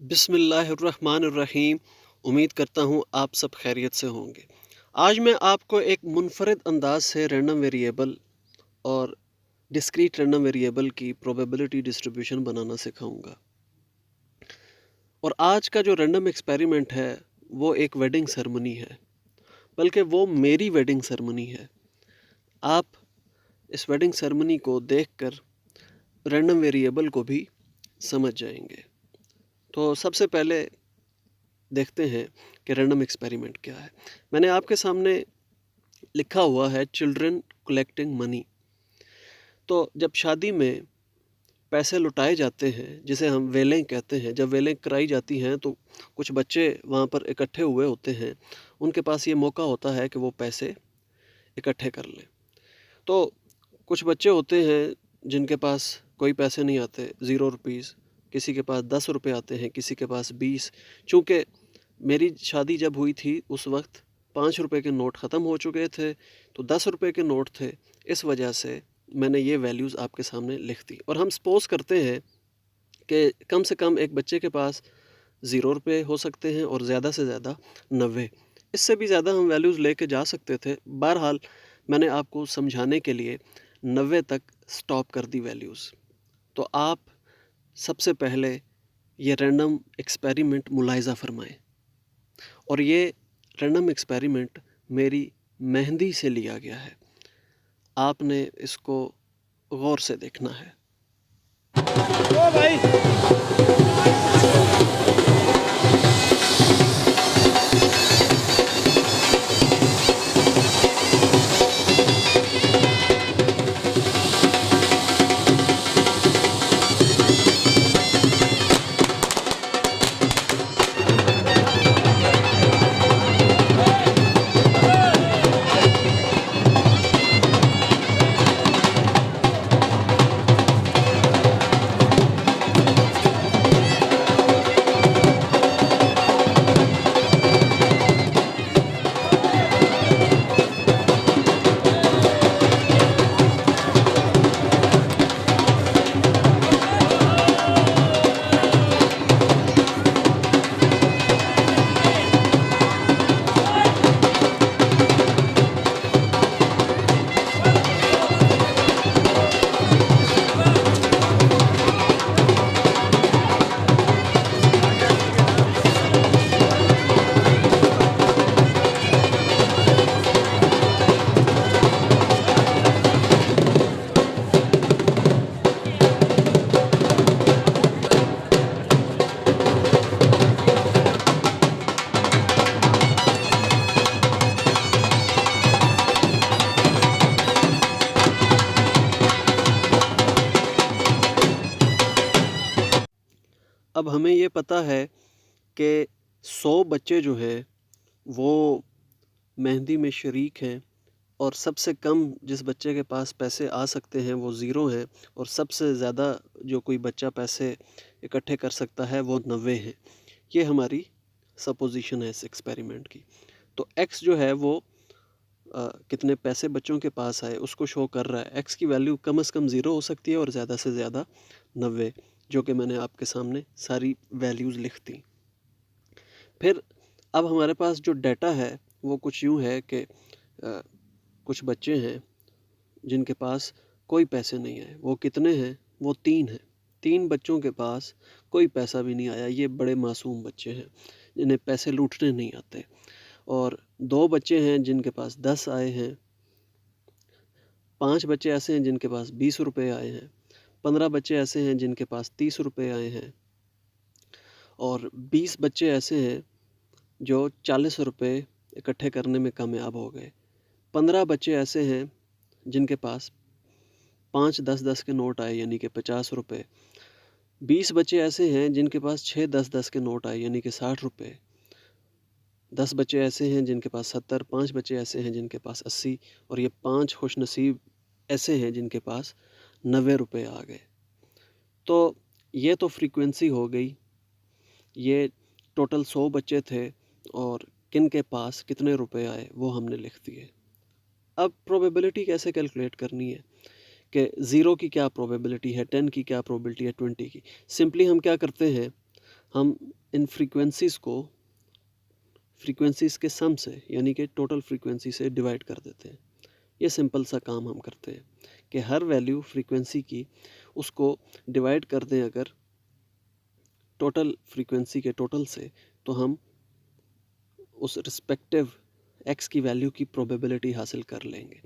बिस्मिल्लाहिर्रहमानिर्रहीम। उम्मीद करता हूँ आप सब खैरियत से होंगे। आज मैं आपको एक मुनफरद अंदाज से रैंडम वेरिएबल और डिस्क्रीट रैंडम वेरिएबल की प्रोबेबिलिटी डिस्ट्रीब्यूशन बनाना सिखाऊंगा। और आज का जो रैंडम एक्सपेरिमेंट है वो एक वेडिंग सेरेमनी है, बल्कि वो मेरी वेडिंग सेरेमनी है। आप इस वेडिंग सेरेमनी को देखकर रैंडम वेरिएबल को भी समझ जाएंगे। तो सबसे पहले देखते हैं कि रैंडम एक्सपेरिमेंट क्या है। मैंने आपके सामने लिखा हुआ है चिल्ड्रन कलेक्टिंग मनी। तो जब शादी में पैसे लुटाए जाते हैं, जिसे हम वेलें कहते हैं, जब वेलें कराई जाती हैं तो कुछ बच्चे वहाँ पर इकट्ठे हुए होते हैं। उनके पास ये मौका होता है कि वो पैसे इकट्ठे कर लें। तो कुछ बच्चे होते हैं जिनके पास कोई पैसे नहीं आते, 0 रुपीज़, किसी के पास 10 रुपये आते हैं, किसी के पास 20। चूँकि मेरी शादी जब हुई थी उस वक्त 5 रुपए के नोट ख़त्म हो चुके थे, तो 10 रुपए के नोट थे। इस वजह से मैंने ये वैल्यूज़ आपके सामने लिख दी। और हम सपोज़ करते हैं कि कम से कम एक बच्चे के पास 0 रुपये हो सकते हैं और ज़्यादा से ज़्यादा 90। इससे भी ज़्यादा हम वैल्यूज़ लेके जा सकते थे। बहरहाल मैंने आपको समझाने के लिए 90 तक स्टॉप कर दी वैल्यूज़। तो आप सबसे पहले ये रैंडम एक्सपेरिमेंट मुलाहिज़ा फ़रमाएं। और ये रैंडम एक्सपेरिमेंट मेरी मेहंदी से लिया गया है। आपने इसको गौर से देखना है। ओ भाई। अब हमें ये पता है कि 100 बच्चे जो हैं वो मेहंदी में शरीक हैं, और सबसे कम जिस बच्चे के पास पैसे आ सकते हैं वो 0 हैं, और सबसे ज़्यादा जो कोई बच्चा पैसे इकट्ठे कर सकता है वो 90 हैं। ये हमारी सपोजिशन है इस एक्सपेरिमेंट की। तो x जो है वो कितने पैसे बच्चों के पास आए उसको शो कर रहा है। x की वैल्यू कम से कम 0 हो सकती है और ज़्यादा से ज़्यादा 90, जो कि मैंने आपके सामने सारी वैल्यूज़ लिख दी। फिर अब हमारे पास जो डाटा है वो कुछ यूँ है कि कुछ बच्चे हैं जिनके पास कोई पैसे नहीं आए। वो कितने हैं? वो 3 हैं। 3 बच्चों के पास कोई पैसा भी नहीं आया। ये बड़े मासूम बच्चे हैं जिन्हें पैसे लूटने नहीं आते। और 2 बच्चे हैं जिनके पास 10 आए हैं। 5 बच्चे ऐसे हैं जिनके पास 20 रुपये आए हैं। 15 बच्चे ऐसे हैं जिनके पास 30 रुपये आए हैं। और 20 बच्चे ऐसे हैं जो 40 रुपये इकट्ठे करने में कामयाब हो गए। 15 बच्चे ऐसे हैं जिनके पास 5 10-10 के नोट आए, यानी कि 50 रुपये। 20 बच्चे ऐसे हैं जिनके पास 6 10-10 के नोट आए, यानी कि 60 रुपये। 10 बच्चे ऐसे हैं जिनके पास 70, 5 बच्चे ऐसे हैं जिनके पास 80, और ये 5 खुशनसीब ऐसे हैं जिनके पास 90 रुपये आ गए। तो ये तो फ्रीक्वेंसी हो गई। ये टोटल 100 बच्चे थे और किन के पास कितने रुपए आए वो हमने लिख दिए। अब प्रोबेबिलिटी कैसे कैलकुलेट करनी है कि 0 की क्या प्रोबेबिलिटी है, 10 की क्या प्रोबेबिलिटी है, 20 की। सिंपली हम क्या करते हैं, हम इन फ्रीक्वेंसीज़ को फ्रीक्वेंसीज़ के सम से यानी कि टोटल फ्रीक्वेंसी से डिवाइड कर देते हैं। ये सिंपल सा काम हम करते हैं कि हर वैल्यू फ्रीक्वेंसी की उसको डिवाइड कर दें अगर टोटल फ्रीक्वेंसी के टोटल से, तो हम उस रिस्पेक्टिव एक्स की वैल्यू की प्रोबेबिलिटी हासिल कर लेंगे।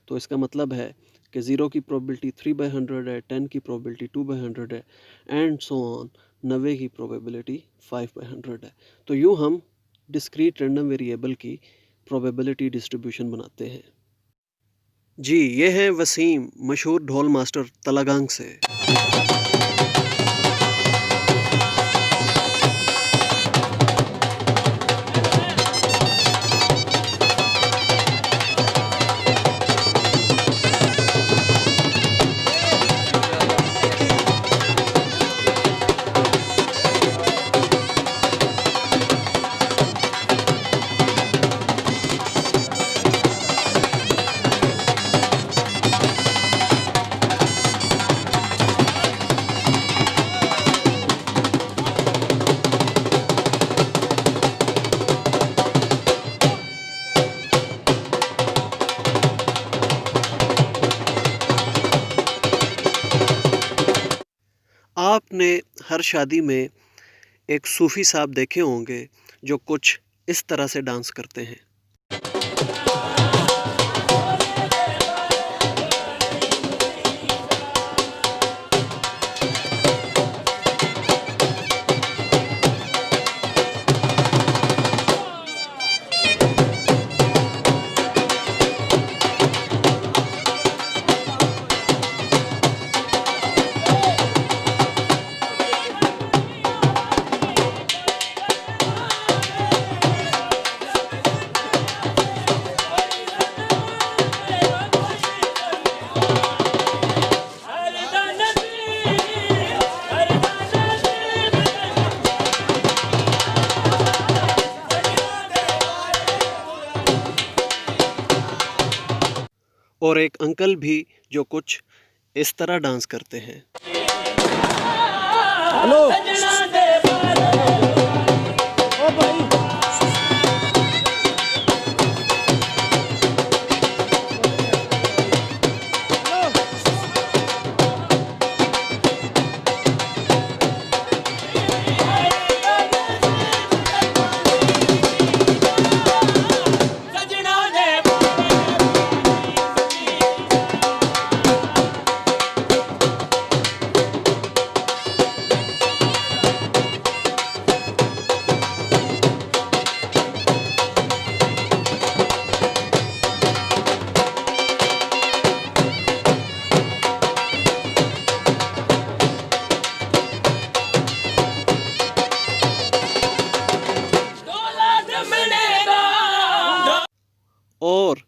तो इसका मतलब है कि 0 की प्रोबेबिलिटी 3/100 है, 10 की प्रोबेबिलिटी 2/100 है एंड सो ऑन, 90 की प्रोबेबिलिटी 5/100 है। तो यूँ हम डिस्क्रीट रैंडम वेरिएबल की प्रोबेबिलिटी डिस्ट्रीब्यूशन बनाते हैं। जी, ये हैं वसीम, मशहूर ढोल मास्टर तलागांग से। आपने हर शादी में एक सूफ़ी साहब देखे होंगे जो कुछ इस तरह से डांस करते हैं। और एक अंकल भी जो कुछ इस तरह डांस करते हैं। हेलो ओ भाई और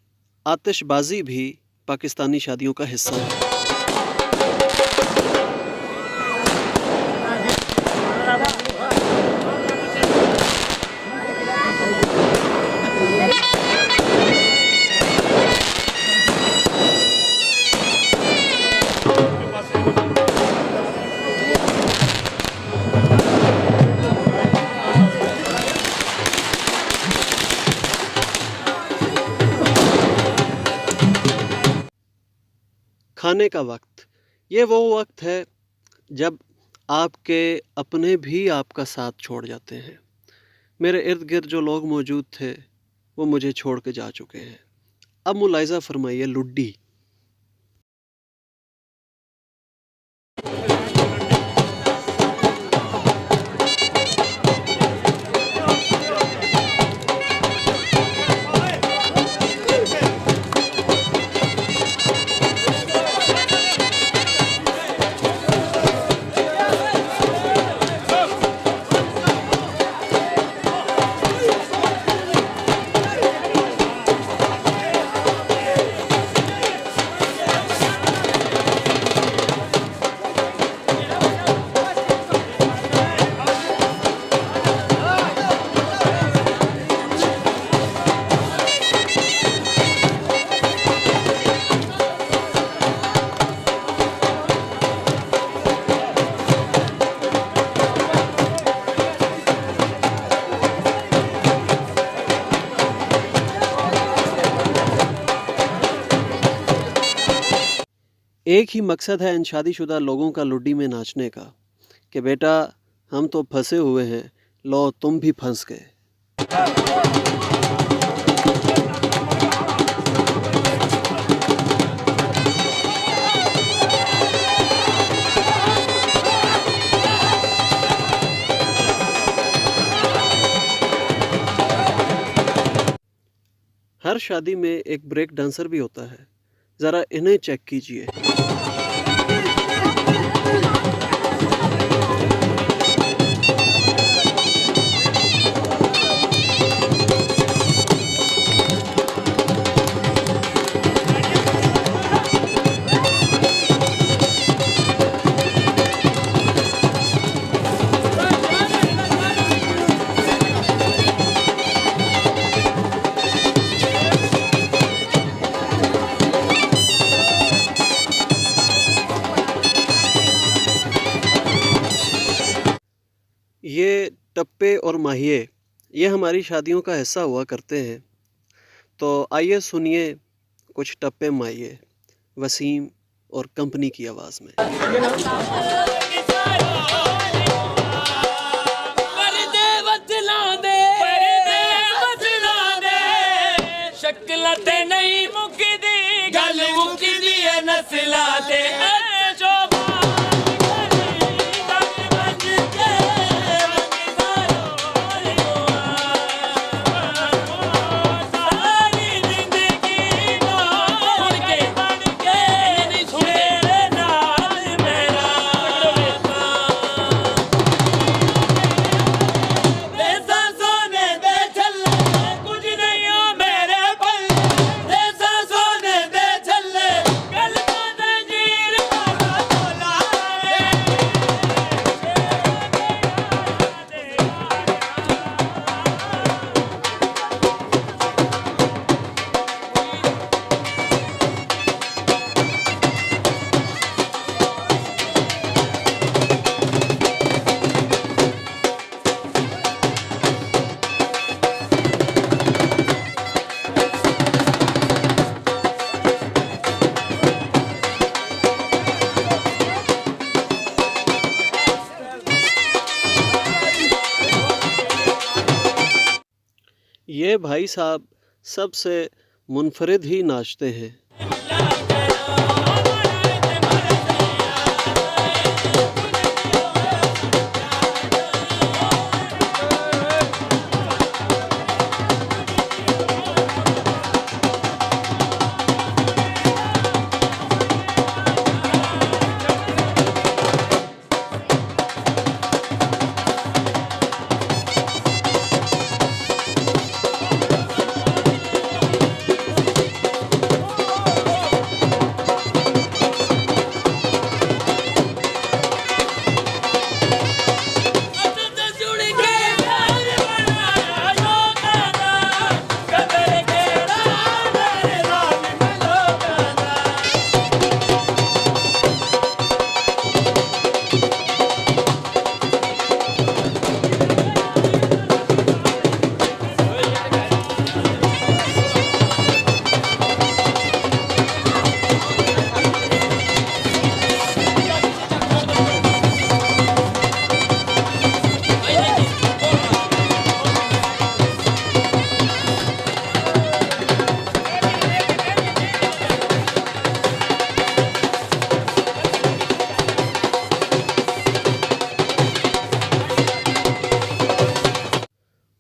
आतिशबाजी भी पाकिस्तानी शादियों का हिस्सा है। खाने का वक्त, ये वो वक्त है जब आपके अपने भी आपका साथ छोड़ जाते हैं। मेरे इर्द गिर्द जो लोग मौजूद थे वो मुझे छोड़ के जा चुके हैं। अब मुलाहिज़ा फरमाइए लुड्डी। एक ही मकसद है इन शादीशुदा लोगों का लुड्डी में नाचने का कि बेटा हम तो फंसे हुए हैं, लो तुम भी फंस गए। हर शादी में एक ब्रेक डांसर भी होता है, ज़रा इन्हें चेक कीजिए। ये टप्पे और माहिए ये हमारी शादियों का हिस्सा हुआ करते हैं। तो आइए सुनिए कुछ टप्पे माहिए वसीम और कंपनी की आवाज़ में। शक्ल ते नहीं मुकदी गल मुकदी है नस्ला ते ये भाई साहब सबसे मुनफरिद ही नाचते हैं।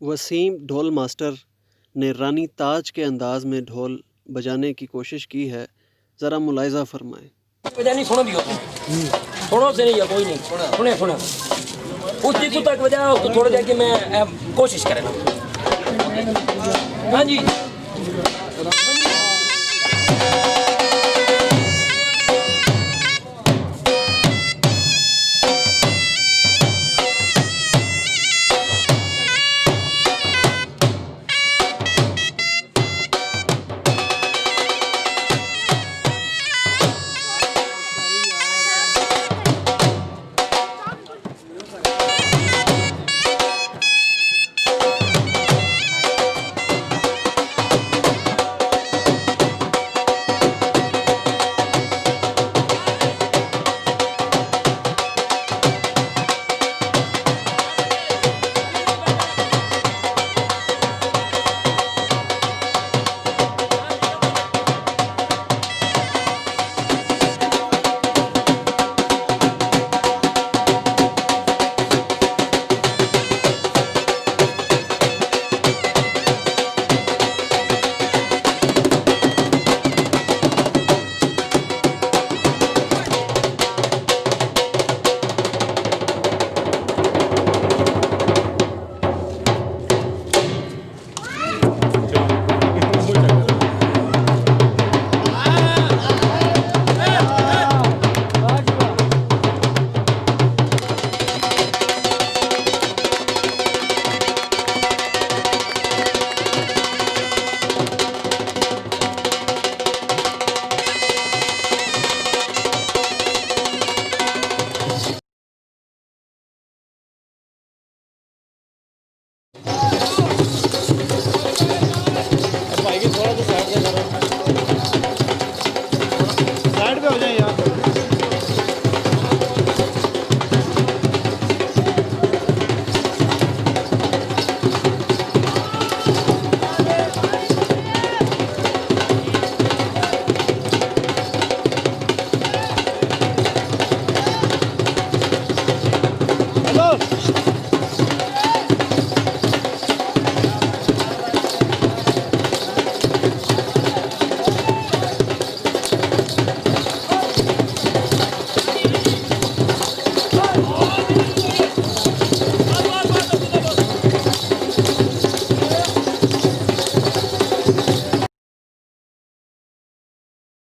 वसीम ढोल मास्टर ने रानी ताज के अंदाज में ढोल बजाने की कोशिश की है, ज़रा मुलाहिज़ा फरमाएं। नहीं सुनो दियो सुनो से नहीं है कोई नहीं सुने सुने उस चीज तक बजाओ तो थोड़ा जाके मैं कोशिश करें। हाँ जी है